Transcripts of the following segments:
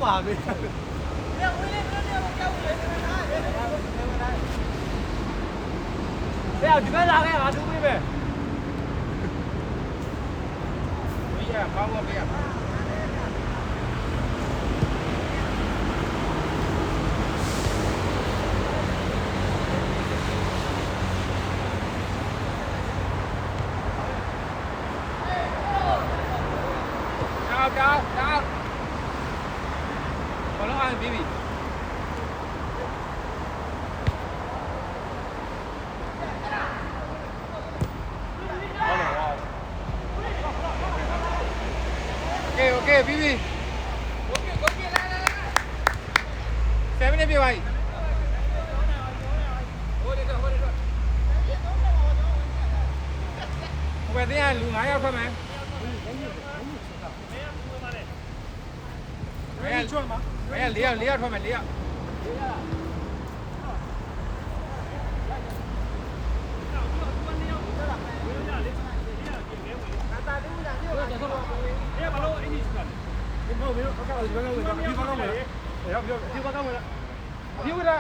ပါပဲဆရာဒီဘက်လာခဲ့ငါသူ့ပေးပဲဝီးရကောင်းပါဗျာcao còn nó ăn tí gì ok Bibi xem bên đây mày về thế này lùi ngái không mày mày lia thôi mày lia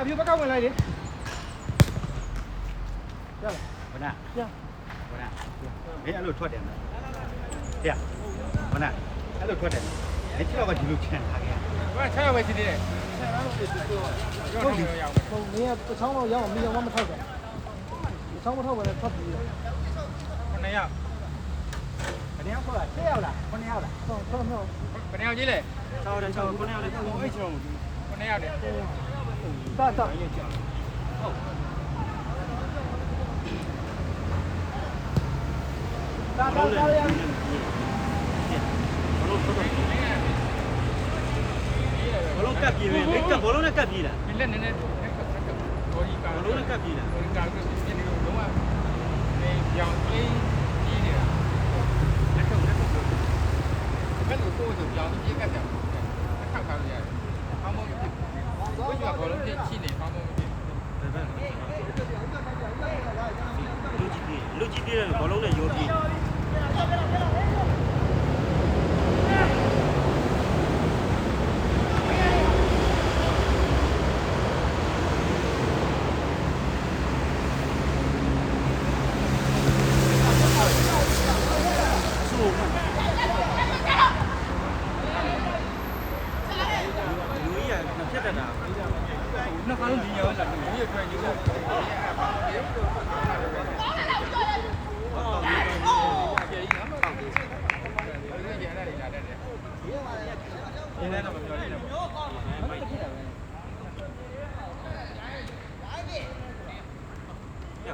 View bắt cong này đi. Bên nào? Bên nào? Cái anh lột thoát đèn này. Kìa. Bên nào? Anh lột thoát đèn. Cái chiếc vào chỉ lột chèn thằng kia. Cái chiếc vào chỉ đi này. Không, nghe tôi sống nó giống mình giống nó thôi rồi. Sống nó thôi rồi thoát gì rồi. Con này à? Con neo thôi à? Neo là? Con neo là? Không. Con neo chứ này? Sao đây? Sao con neo đây? Không có đâu. Con neo đấy. Ta. Bolong cặp gì vậy? Lấy cặp bolong nó cặp gì là? Lên. Bolong nó cặp gì là? Đúng không? Này dòng cái gì nè? Nó không. Cái lỗ cô dùng dòng cái gì cặp nhỉ? Nó không gì. Không mua cái gì. Bây giờ bolong cái chi này không mua cái gì. Luci dia bolong dah yogi. Nó có gì nhiều là nhiều chuyện như vậy.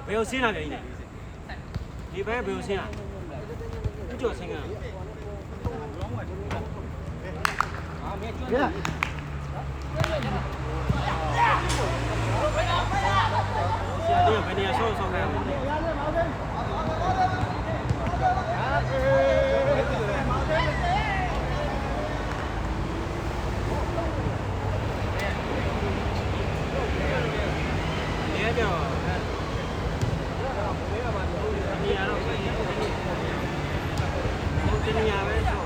Bèo xin à vậy này? Đi bé bèo xin à? Cái chỗ xin à? Yeah. Dia tu yang dia so kan. Dia tu. Ni ano? Mungkin ni apa so?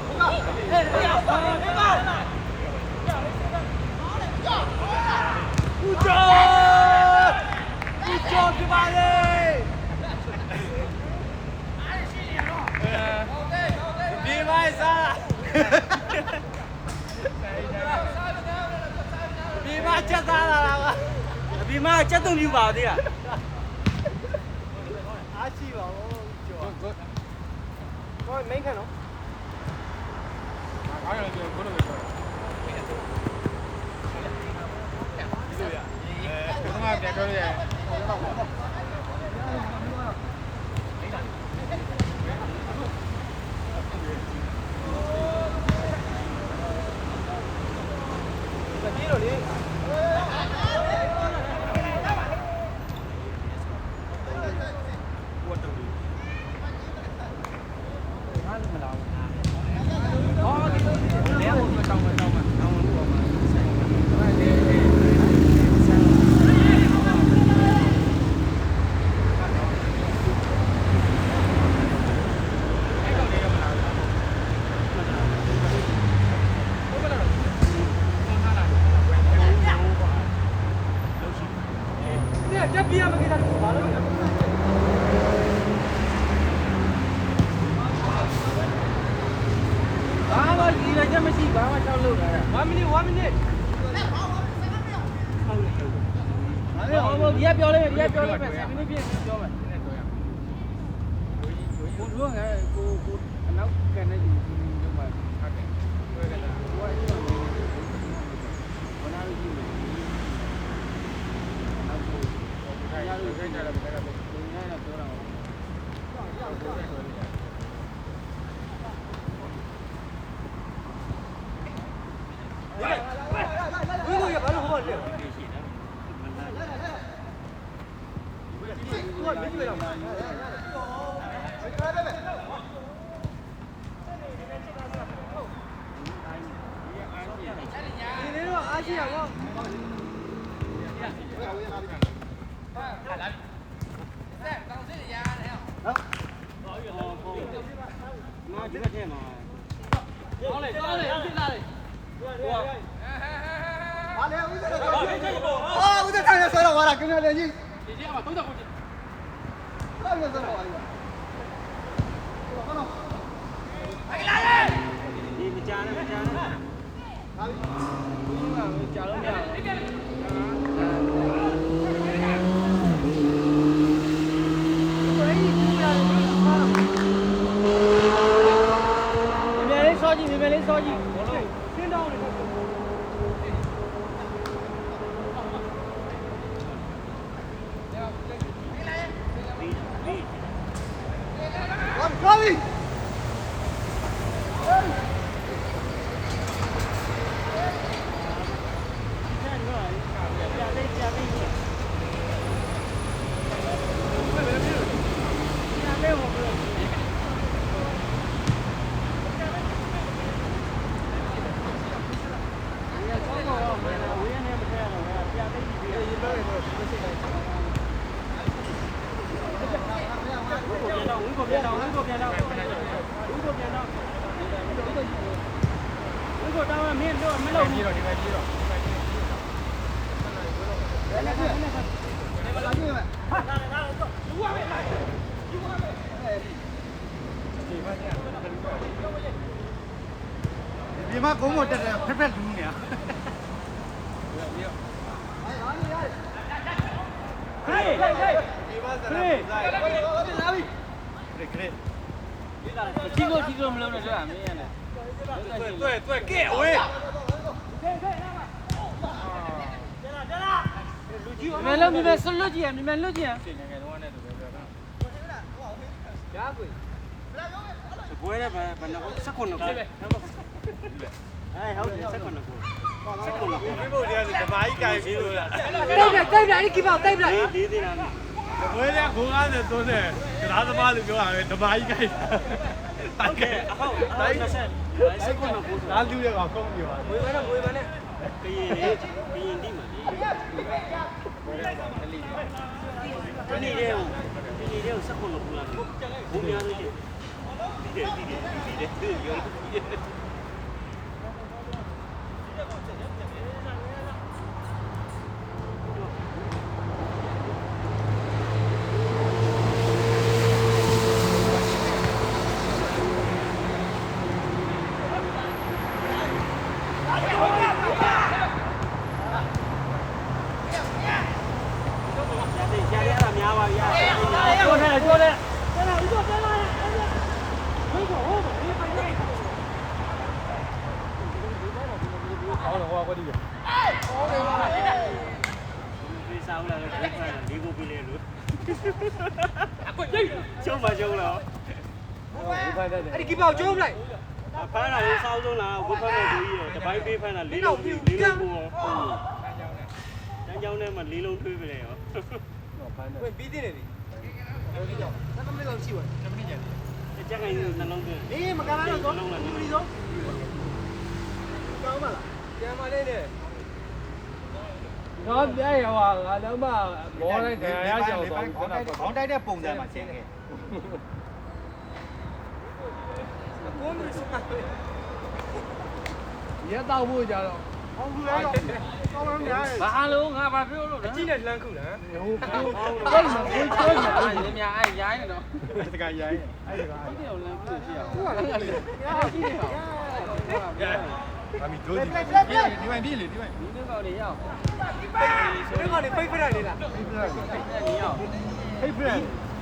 Ucap kembali. Bimai salah. Bimai cakap salah. Bimai cakap tu ni bawa dia. Asyik bawa. Good. Kau main kan? Kau yang lebih good lebih. Itu ya. Kita mah biar dulu ya. မလာဘူးဟောဒီလဲဟိုတောင်းတောင်းမှာတောင်းလို့ပါမှာ这边没给他打了。ဘာမှဒီလည်းချက်မရှိဘာမှချောက်လို့ရတယ်1 minute 1 minute ဟုတ်တယ်ဒီကပြောလိုက်မယ်7 minute ပြည့်ပြောမယ်ကိုတို့ကကိုအနောက်ကနေဒီဒီမှာဟုတ်တယ်တွေ့ကြလားကိုကအဲ့လိုဘာနာလို့ကြည့်မယ်နောက်ကိုရလို့ခိုင်းကြတယ်ဘယ်ကတော့ကိုညနေပြောတာဝိကိုရဘာလို့ဟောလဲကိုမင်းကြီးပဲလားဒီနေ့တော့အားရှိရပါဒီကထဲမှာကောင်းလေပြစ်လာလေဟာလေဦးသက်တော့ဦးသက်ထိုင်နေဆိုတော့ဟာကင်းနေလေကြီးဒီကြီးမှာ30ခုကြီးဟာလေဆိုတော့ဟာနော်အဲ့လာလေဒီမကြနဲ့ဟာပြီဘူးကကြာလို့မရဘူးလေးစောကြီးဘောလုံးဆင်းတောင်းနေတယ်ကောင်းပြီဒီမှာကုန်းမတက်တယ်ဖက်ဖက်လူးနေရခရီးဒီမှာစလာလာပြီခရီးဒီကိုမလုံးနဲ့ပြောရမင်းရတယ်对给喂မင်းလုံးမင်းဆွလွတ်ကြည့်ရမင်းလွတ်ကြည့်ရငယ်ငယ်တော့နဲ့သူပဲပြောတာရှားကွေဘွဲနဲ့ဘယ်နှခု19ခုအဲဟုတ်တယ်19ခုဒီဘုရားကဓမ္မကြီးကြိုင်ပြီးလို့လားတိုက်ပြအဲ့ဒီကိပေါ့တိုက်ပြဒီသေးတာဘွဲနဲ့950 30တရားသမားလို့ပြောတာပဲဓမ္မကြီးကြိုင်โอเคဟုတ်အဲ့ဒါဆက်19ခုလာလူရကောင်ကုန်ပြောဝေးပါနဲ့ကရင်ဒီမှာဒီနေ့တဲ့19ခုလာဘုံများလို့ဒီရောအဲ့ဒီကိပေါ့ကျုံးလိုက်ဖမ်းတာလေးစောင်းဆုံးလားဝတ်ဖမ်းတဲ့သူကြီးရတပိုင်းပေးဖမ်းတာလေးလုံးပို့တန်းကြောင်းထဲမှာလေးလုံးထွေးပြတယ်ရောဖမ်းတယ်ဝင်ပြီးသေးတယ်လေ10မိနစ်လောက်ရှိပါ10မိနစ်ကြာတယ် ကြက်ခိုင်နှလုံးသွင်းအေးမကလာတော့နှလုံးလားဒီလိုကောင်းပါလားကျန်ပါလေတဲ့တော့ပြရဟောငါလုံးမဘောလိုက်တယ်ရကြအောင်ခေါင်းတိုက်တဲ့ပုံစံမှာရှင်းခဲ့ကိုမစပါရတော့ဖို့ကြတော့ဟောခုလဲတော့ကောင်းလားများဘာအားလုံးငါဘာပြောလို့လဲအကြည့်နဲ့လမ်းခုလားဟိုဘာမှမကိုချောနေတာလေများအဲ့ရိုင်းနေတော့တကရိုင်းအဲ့ဒီကအဲ့ဒီအောင်လမ်းခုရှိအောင်ဟုတ်လားလေရရှိနေပါဘာမီဒိုဒီဒီဝိုင်းပြေးလေဒီဝိုင်းဒီကောင်တွေရောက်ဒီကောင်တွေဖိတ်ဖရက်လေလားဖိတ်ဖရက်နေရောက်ဖိတ်ဖရက်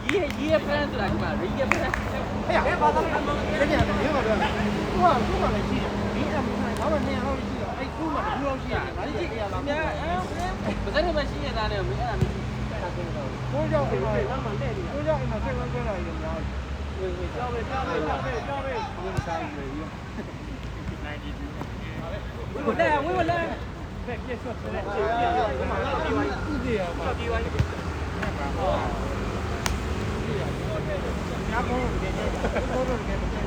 ရေးဖရက်ဆိုတာဒီမှာရေးဖရက်ဟဲ့ဘာသာလဲတကယ်လည်းရောတော့သူကလည်းရှိတယ်ဒီအမှန်တော့200လောက်ရှိတော့အဲ့ခုမှ2လောက်ရှိရတယ်ဘာလို့ရှိရလားမင်းဘာသာနဲ့ရှိရတာနဲ့မင်းအဲ့ဒါမျိုးကိုကြောက်ပြီလမ်းမှာတဲ့နေတာကိုကြောက်အိမ်မှာဆက်ဝဲဆွဲလာရင်များကြောက်ပဲဘယ်ဆိုင်လဲရောဝိလဲဘယ်ပြည့်စွတ်လဲဥဒီရမှာဒီဝိုင်း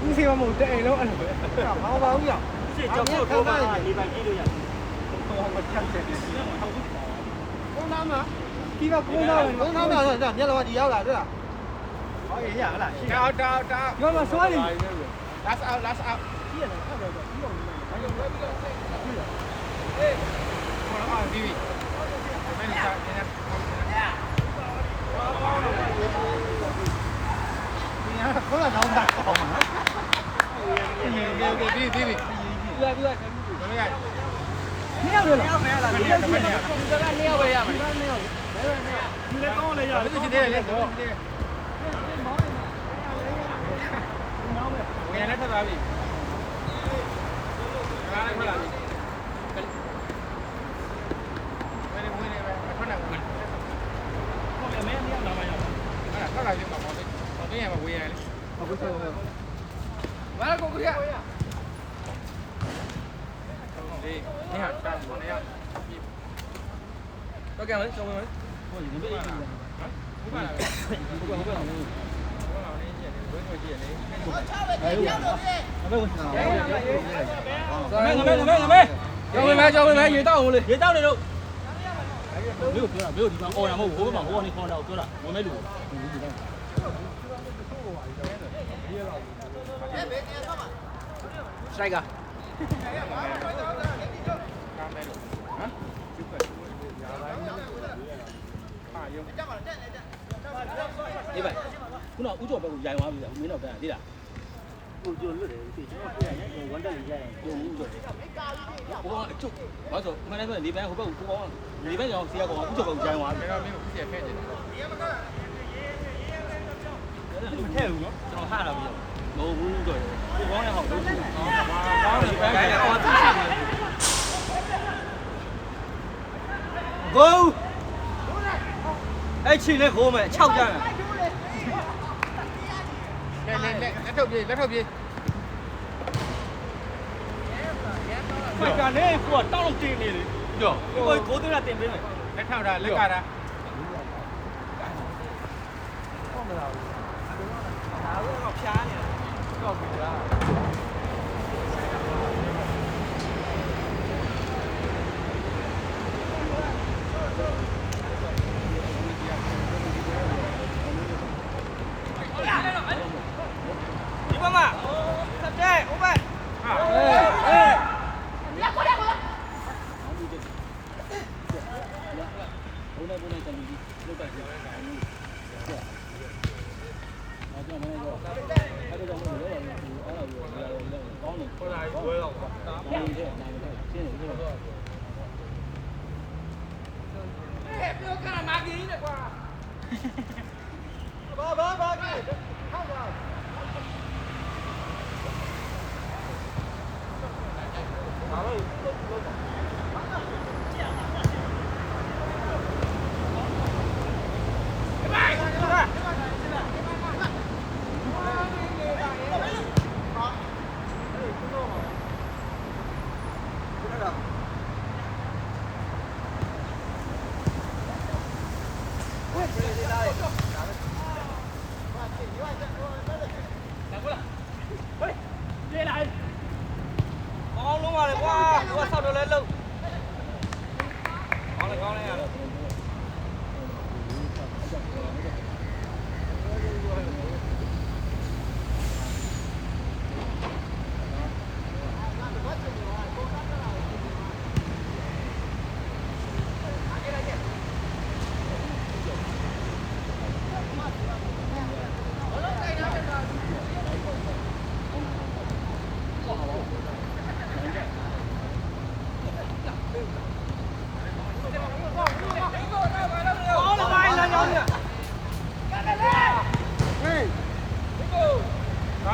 ဦးစီမမို့တဲ့အိမ်လုံးအဲ့လိုပဲဘာပါဘူးရဦးစီကြောက်ဖို့တော့ပါဒီပိုင်ကြည့်လို့ရတယ်ဟောမချက်ချက်ကုန်းသားမှာဒီကကုန်းသားမှာမျက်လုံးကဒီရောက်လာတွေ့လားဟောရရဟလားတောက်ဒီမှာဆွဲနေ last out ကြည့်ရတယ်အဲ့ဒါတော့ပြီးအောင်ဘာလို့လဲပြီးတော့ဟေးဟောဒီမင်းစားနေခေါ်လာတော့တာကောင်းမှာဒီပြီးလာမရနှစ်ယောက်လားနှစ်ယောက်ပဲလားနှစ်ယောက်ပဲရမယ်ဒီလည်းကောင်းလေရတယ်ဒီတဲ့လေတော့ဝင်လည်းထပ်သွားပြီလာလိုက်မလားဝင်နေပဲထွက်နေဝင်ဟောလည်းမင်းမရလာမရအဲ့ဒါထွက်လာပြီမှာပေါ့လေရမှာဝေးရလေဟုတ်ကဲ့ဘာလဲကိုကိုရဒီနေဟာတာနေဟာတော့ကဲမလေးရှောင်းမလေးဟိုဒီဘေးကြီးဟမ်ဟုတ်ပါလားဟုတ်ပါလားဟုတ်ပါလားနေကြည့်တယ်ဘယ်လိုကြည့်လဲကြောင်းဝင်မယ်ရေတောက်အောင်လေရေတောက်နေတော့မင်းကိုပြောတာမင်းကိုဒီမှာအော်ရမဟုတ်ဘူးဟိုဘက်မှာဟိုကနေခေါ်တာကိုပြောတာဝင်မဲ့လူစထရိုက်ကဒီပဲခုနကဦးကျော်ဘက်ကိုရိုင်သွားပြီလားမင်းတော့ပြန်သိလားကိုကျော်လွတ်တယ်ဒီကျွန်တော်ပြရရင်ဝန်တက်လေးရရင်ကိုဦးကျော်တယ်ဟိုကအကျုပ်ဘာလို့မနေ့ကလေပန်းဟိုဘက်ကိုကောင်းလေပန်းရောင်စီရကောင်ဦးကျော်ဘက်ကိုရိုင်သွားတယ်တော့မင်းကိုပြည့်ဖဲ့တယ်မထည့်ဘူးနော်ကျွန်တော်ဟာလာပြီမဟုတ်ဘူးကျော်ကိုကောင်းရဟောက်လို့ကောင်းလေပန်းရိုင်ရောသူရှိတယ်ကိုအဲ့ချီနဲ့ခိုးမယ်6ကျန်းလက်ထုတ်ပြေးဖိုက်ကလည်းကိုတောက်လို့တင်းနေတယ်ကြောကိုသွေးတာတင်ပေးမယ်လက်ထောက်တာလက်ကတာဟုတ်မလားဒါကတော့ဖျားနေတယ်တော့ပြီလား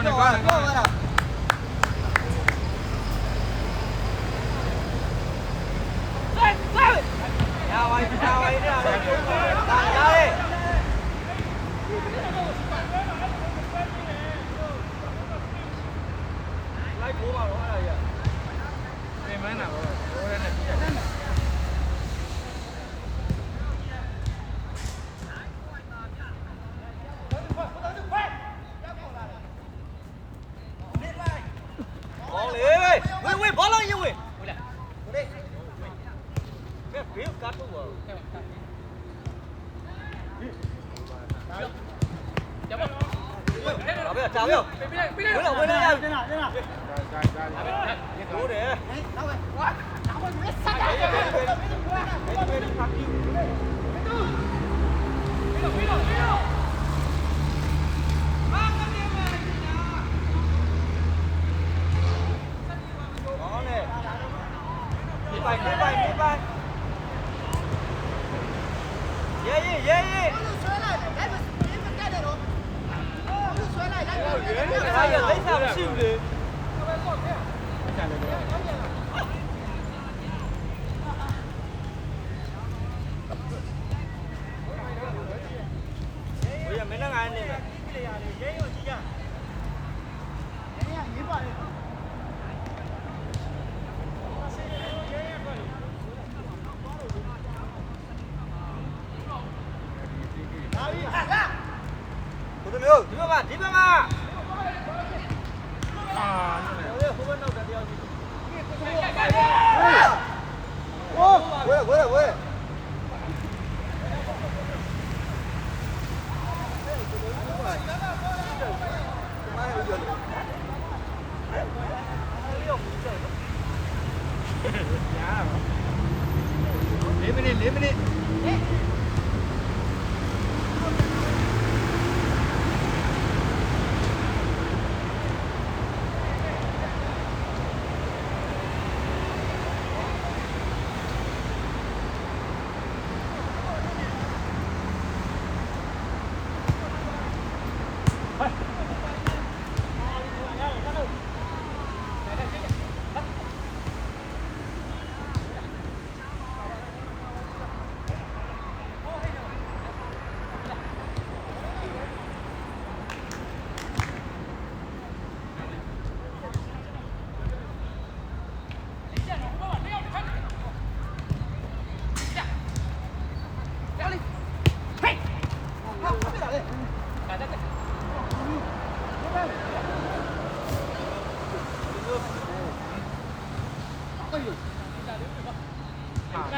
န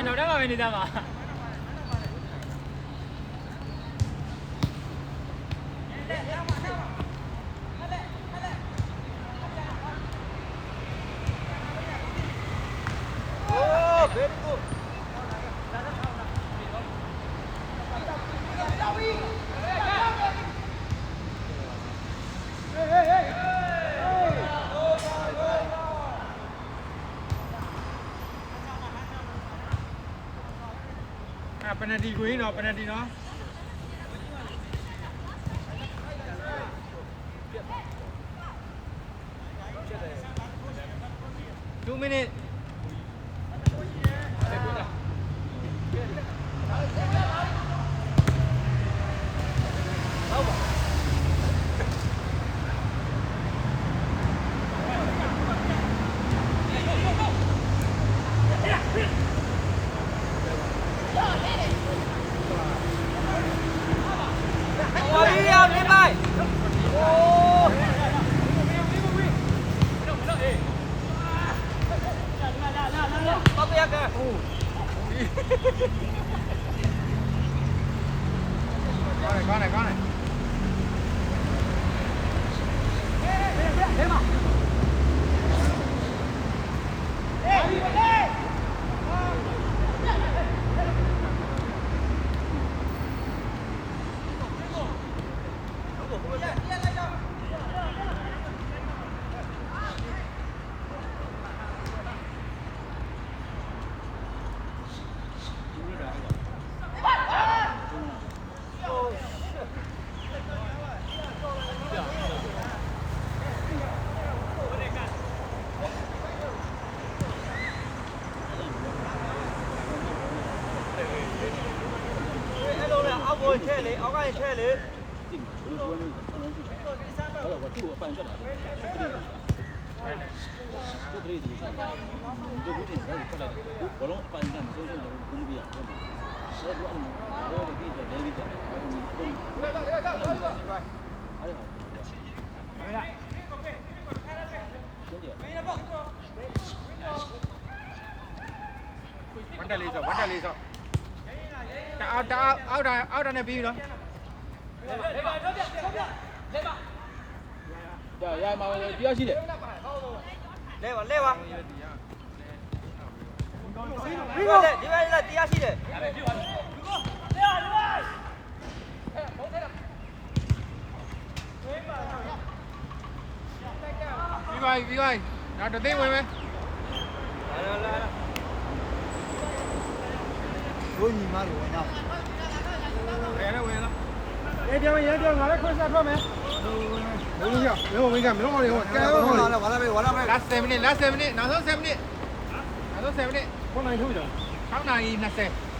ောက်တော့မှပဲနေသားပါပနတီကိုရင်းတော့ပနတီနော်2 minutes လေအောက်ကနေထဲလေ วันเดลีซอเอาดาเนี่ยပြီးတော့ရမှာတရားရှိတယ်လဲပါဒီဘက်လည်းတရားရှိတယ်ပြီးပါနောက်တသိန်းဝင်မယ် ဘိုးညီမတွေဝင်တော့ ဝင်လား ရဲပြောငါလည်းခွင့်ဆက်ထွက်မယ်ဘုန်းကြီးကမင်းဝင်ကမင်းဝင်ဟိုကဲ ဟုတ်လားဝါလာပဲ last 7 minute နောက်ဆုံး7 minute ခွန်နိုင်ထုတ်ကြ6နာရီ20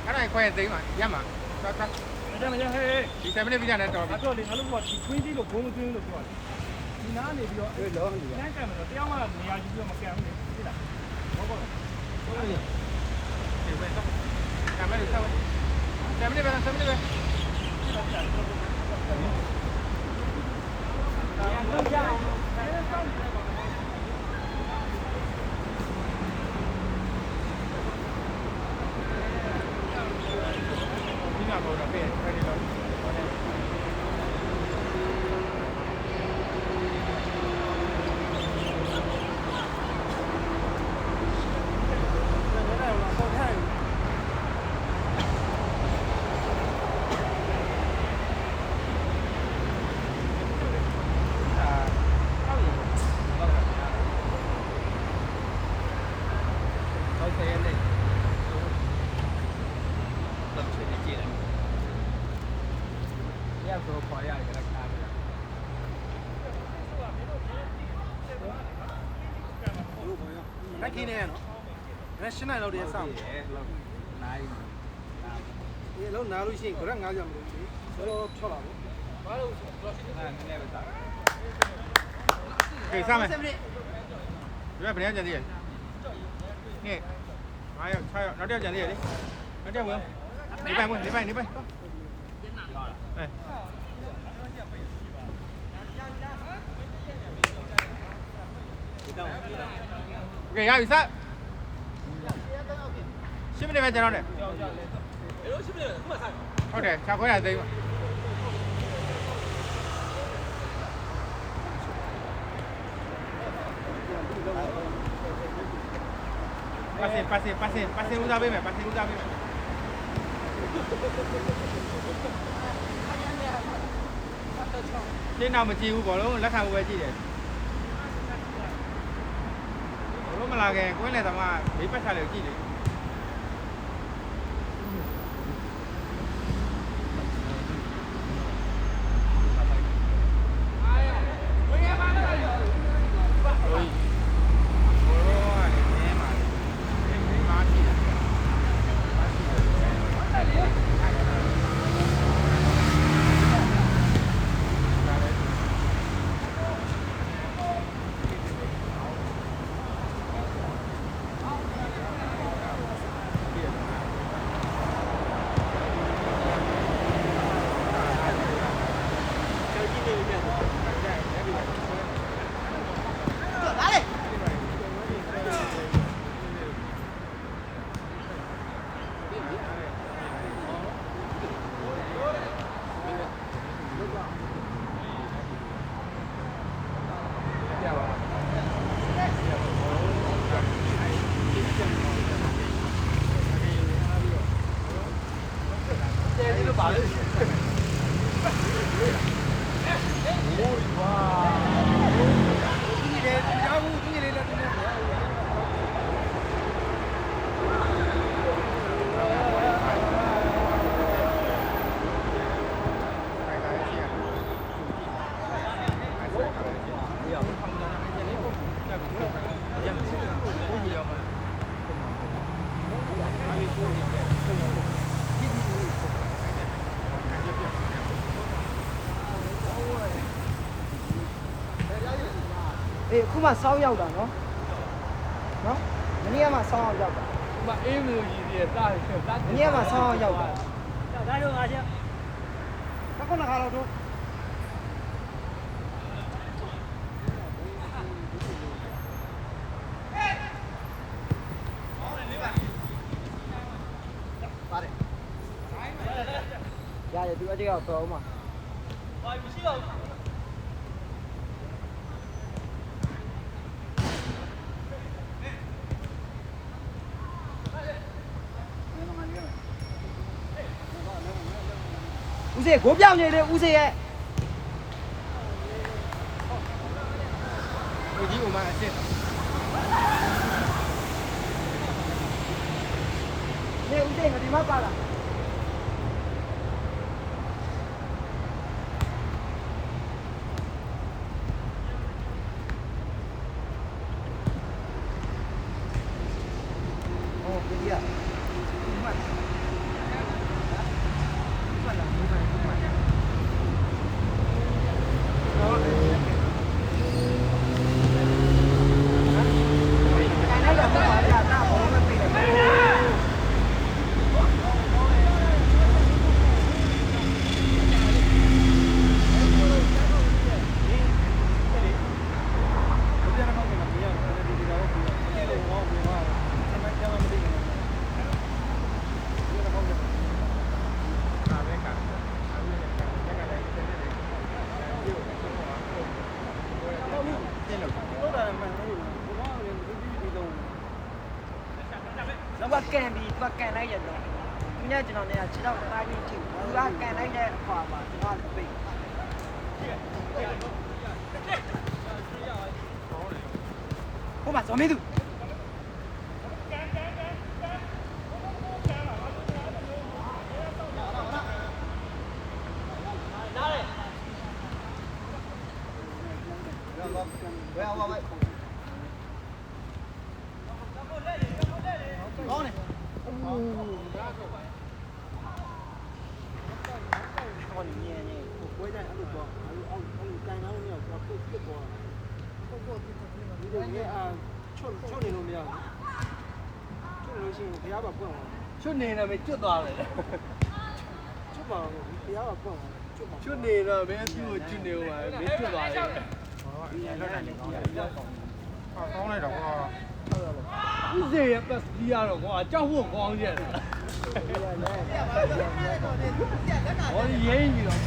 အဲ့ဒါခွဲသိမ်းပါရမှာသွားသွား မကြဟဲ့ ဒီ7 minute ပြီးတာနဲ့တော်ပြီ အဲ့တော့လေငါတို့ကဒီခွင်းကြီးလို့ဘုံမသွင်းလို့ပြောတယ်ဒီနားနေပြီးတော့အေးလောနေတယ်ကံမယ်တော့တရားမှနေရာကြီးပြီးတော့မကံဘူးလေသိလားဟုတ်ပါဘူးဟုတ်တယ် ဒီဘက်တော့ကမ်းမယ်ဆက်ဝင်7 minute ပဲ7 minute ပဲဒီမှာပေါ်တော့ပဲအဲ့ဒီတော့လက်ခင်းနေရနော်လက်ရှင်းနိုင်တော့တည်းစောင့်နိုင်ဒီလုံးနားလို့ရှိရင်ကြက်90မလို့ရှိတော့ချော့လာဘူးဘာလို့နည်းနည်းပဲတာ ကဲစမယ်ဒီဘက်ဘယ်နေကြသေးလဲနေ9ရောက်6ရောက်နောက်တစ်ယောက်ကြသေးရလေနောက်တစ်ယောက်ဝင်နေပိုင်ဝင်နေပိုင်ကဲရပြီစ10 minute ပဲကျွန်တော်နဲ့ဟုတ်တယ်6ခွဲရသိမ်းpasseဦးစားပေးမယ်ရှင်းတော့မကြည့်ဘူးဘောလုံးလက်ခံဖို့ပဲကြည့်တယ်ဘောလုံးမလာခင်ကွင်းလေသမားဘေးပတ်ချလေကြည့်တယ်က အေးအခုမှစောင်းရောက်တာနော်နော်မနေ့ကမှစောင်းအောင်ရောက်တာ ဒီမှာအေးမလို့ရည်ရတားတယ်တား မနေ့ကမှစောင်းအောင်ရောက်တာ ဒါတော့အားချက်ခုနခါတော့တို့ပါတယ် ရတယ်သူအတိတ်ကပေါ်အောင်မှာ ဘာမရှိတော့ဘူး ဦးစေကိုပြောင်းနေလေဦးစေရဲ့ ကိုကြီးကမှအစ်စ် နေဦးစေငါဒီမှာပါလားโอ้พี่อ่ะมาแล้วว่าแกนดีว่าแกนได้อย่างไรทีนี้ကျွန်တော်เนี่ยခြေတော့တိုင်းပြီးထိသူကကန်လိုက်တဲ့အခါမှာကျွန်တော်ပိတ်ဟိုမှာဇော်မင်းသူဘယ်အောင်ပါကောင်းတယ်အော်ကောင်းနေနေကိုပွဲတိုင်းအဲ့လိုတော့အဲ့လိုကန်ကောင်းနေတော့ပုတ်ပြစ်သွားဒီလိုကြီးအာချွတ်နေလို့မရဘူးချွတ်လို့ရှိရင်ဘုရားပါပွင့်သွား ချွတ်နေတယ်မကျွတ်သွားတယ် ချွတ်ပါဘူးဘုရားပါပွင့်သွားချွတ်ပါ ချွတ်နေတော့မင်းသူ့ကိုကျွတ်နေဦးပါမင်းကျွတ်သွားတယ် ဒီလောက်တယ်ကောင်းတယ်ကောင်းလိုက်တော့ကွာ ဦးစေရဲ့ပတ်စီးရတော့ကွာကြောက်ဖို့ကောင်းရက်တယ်ဟောရင်းကြီးတော့